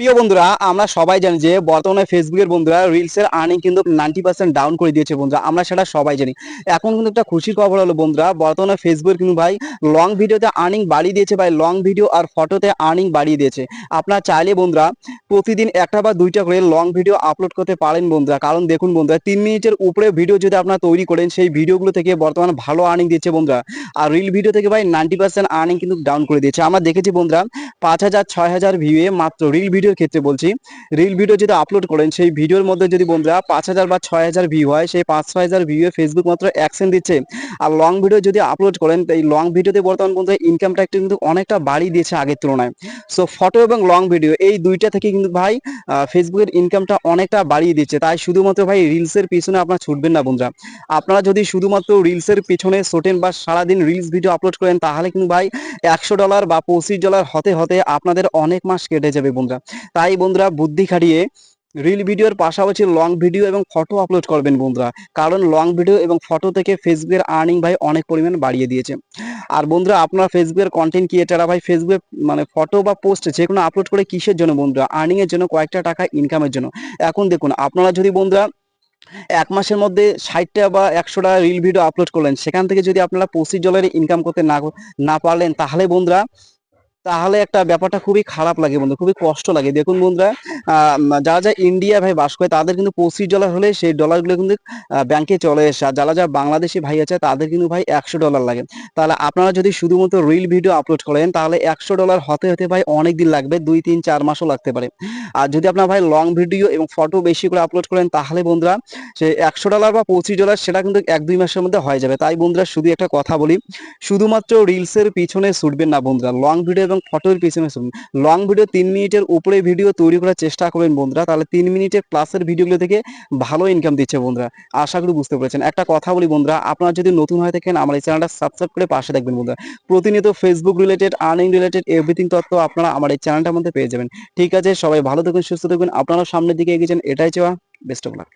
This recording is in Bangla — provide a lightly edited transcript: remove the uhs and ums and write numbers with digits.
প্রিয় বন্ধুরা, আমরা সবাই জানি যে বর্তমানে ফেসবুকের বন্ধুরা রিলসের আর্নিং কিন্তু 90% ডাউন করে দিয়েছে বন্ধুরা। আমরা সেটা সবাই জানি। এখন কিন্তু একটা খুশির খবর হলো বন্ধুরা, বর্তমানে ফেসবুক কিন্তু ভাই লং ভিডিওতে আর্নিং বাড়িয়ে দিয়েছে ভাই, লং ভিডিও আর ফটোতে আর্নিং বাড়িয়ে দিয়েছে। আপনারা চাইলে বন্ধুরা প্রতিদিন একটা বা দুইটা করে লং ভিডিও আপলোড করতে পারেন বন্ধুরা। কারণ দেখুন বন্ধুরা, 3 মিনিটের উপরে ভিডিও যদি আপনারা তৈরি করেন, সেই ভিডিওগুলো থেকে বর্তমানে ভালো আর্নিং দিচ্ছে বন্ধুরা। আর রিল ভিডিও থেকে ভাই 90% আর্নিং কিন্তু ডাউন করে দিয়েছে। আমরা দেখেছি বন্ধুরা, 5,000 6,000 ভিউয়ে মাত্র রিল ভিডিওর ক্ষেত্রে বলছি, রিল ভিডিও যদি আপলোড করেন সেই ভিডিওর মধ্যে যদি বন্ধুরা 5,000 বা 6,000 ভিউ হয়, সেই 5-6,000 ভিউয়ে ফেসবুক মাত্র 1 সেন্ট দিচ্ছে। আর লং ভিডিও যদি আপলোড করেন, এই লং ভিডিওতে বর্তমান বন্ধুরা ইনকামটা একটু কিন্তু অনেকটা বাড়িয়ে দিয়েছে আগের তুলনায়। সো ফটো এবং লং ভিডিও এই দুইটা থেকে কিন্তু ভাই ফেসবুকের ইনকামটা অনেকটা বাড়িয়ে দিচ্ছে। তাই শুধুমাত্র ভাই রিলসের পিছনে আপনারা ছুটবেন না বন্ধুরা। আপনারা যদি শুধুমাত্র রিলসের পিছনে ছোটেন বা সারাদিন রিলস ভিডিও আপলোড করেন, তাহলে কিন্তু ভাই $100 বা $25 হতে হতে আপনাদের অনেক মাস কেটে যাবে বন্ধুরা। তাই বন্ধুরা বুদ্ধি খাটিয়ে রিল ভিডিওর পাশাপাশি লং ভিডিও এবং ফটো আপলোড করবেন বন্ধুরা। কারণ লং ভিডিও এবং ফটো থেকে ফেসবুকের আর্নিং ভাই অনেক পরিমাণ বাড়িয়ে দিয়েছে। আর বন্ধুরা, আপনারা ফেসবুকের কন্টেন্ট ক্রিয়েটাররা ভাই ফেসবুকে মানে ফটো বা পোস্ট যে কোনো আপলোড করে কিসের জন্য বন্ধুরা? আর্নিং এর জন্য, কয়েকটা টাকা ইনকামের জন্য। এখন দেখুন, আপনারা যদি বন্ধুরা 1 মাসের মধ্যে 60টা বা 100টা রিল ভিডিও আপলোড করলেন, সেখান থেকে যদি আপনারা $25 ইনকাম করতে না পারলেন, তাহলে বন্ধুরা একটা ব্যাপারটা খুবই খারাপ লাগে বন্ধু, খুবই কষ্ট লাগে। দেখুন বন্ধুরা, যারা ইন্ডিয়া ভাই বাস করে তাদের কিন্তু $25 হলে সেই ডলারগুলো কিন্তু ব্যাংকে চলে আসে। আর যারা বাংলাদেশি ভাই আছে তাদের কিন্তু ভাই $100 লাগে। তাহলে আপনারা যদি শুধুমাত্র রিল ভিডিও আপলোড করেন, তাহলে $100 হতে হতে ভাই অনেক দিন লাগবে, 2-3-4 মাসও লাগতে পারে। আর যদি আপনার ভাই লং ভিডিও এবং ফটো বেশি করে আপলোড করেন, তাহলে বন্ধুরা সেই $100 বা $25 সেটা কিন্তু 1-2 মাসের মধ্যে হয়ে যাবে। তাই বন্ধুরা শুধু একটা কথা বলি, শুধুমাত্র রিলসের পিছনে ছুটবেন না বন্ধুরা, লং ভিডিও এবং ফটোর পিছনে ছুটবেন। লং ভিডিও 3 মিনিটের উপরে ভিডিও তৈরি করার চেষ্টা করবেন বন্ধুরা, তাহলে 3 মিনিটের প্লাসের ভিডিওগুলো থেকে ভালো ইনকাম দিচ্ছে বন্ধুরা। আশা করি বুঝতে পেরেছেন। একটা কথা বলি বন্ধুরা, আপনারা যদি নতুন হয়ে থাকেন আমার এই চ্যানেলটা সাবস্ক্রাইব করে পাশে থাকবেন বন্ধুরা। প্রতিনিয়ত Facebook related, earning related everything তথ্য আপনারা আমার এই চ্যানেলটার মধ্যে পেয়ে যাবেন। ঠিক আছে, সবাই ভালো থাকুন, সুস্থ থাকুন, আপনারা সামনের দিকে এগিয়ে যান, এটাই চাওয়া। Best of luck.